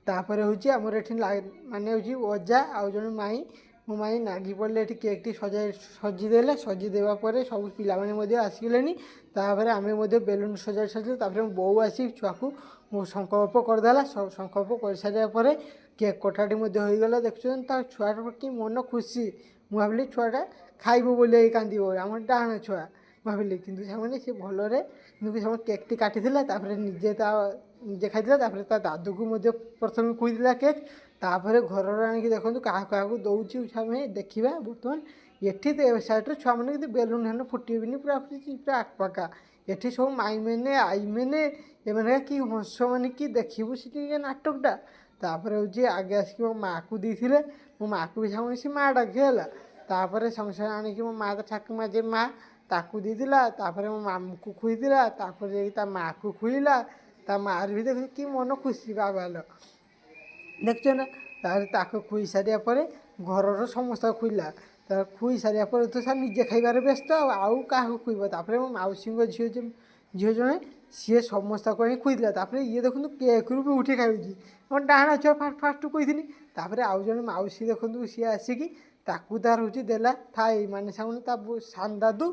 तापर हूँ आमर ये माने हूँ अजा आउ जन माई मो माई नागी पड़े ये केक सजीदे सजीदेवापर सब पाने आसगले तापर आम बेलून सजा सारे बो आसी छुआ को संकल्प करदेला संकल्प कर सारापर केक कटाटी होगला देखुन छुआर कि मन खुशी मुझे भाविली छुआटा खाइब बोली कांद आम डाण छुआ भाविली कि से भलरे केक टी काटी निजे निजे खाई ता दादू को प्रथम खुईला केक तापर घर आणिक देखो क्या दौर देखा बर्तमान ये सैड्रे छुआ मैंने बेलून हेन फुटेबी पूरा पूरा आकपाका ये सब माई मैंने आई मैंने ये कि हंस मैंने कि देखू से नाटकटा तापर हूँ आगे आसिक मो माँ को देते मो माँ को भी सामने से माँ डाकेला तापर संगे संगे आणिक मो माँ ठाकुर माँ जे माँ ताकू देला तापर मो मामू को खुईला तापर माँ को खुईला ता मार भी देख कि मन खुशी बाबा देखुच ना ताको खुई सारापर घर समस्त खुईला खुई सारापर तो सा निजे खाइबार व्यस्त आउ क्या खुईब तापर मो मौसी झील जड़े सी समस्त को खुईला ये देखो केक रू भी उठी खाऊँगी मैं डाण छुआ फास्ट कही तापर आउ जड़े मौसी देखो सी आसिक ताकू तार हूँ देला थाई माने सामने सान दादू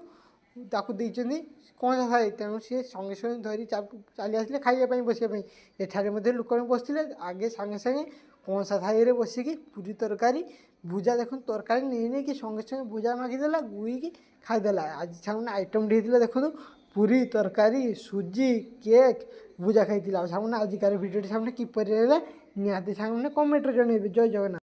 ताकू देती कौन थाई तेणु सी संगे संगे धरी चली आसे खाइबापी बसापी एठारे लोक बसते आगे सांगे सांगे कंसा थाई बसिकी पूरी तरकारी भुजा देख तरकारी नहीं नहीं कि संगे संगे भुजा मागिदेला गुईकी खाईदेला आज सामने आइटम देते देखो पूरी तरकारी सुजी केक भुजा खाई सामने आजिकार भिडियो सामने किपर निहाती सामने कमेंट जनइबे। जय जगन्नाथ।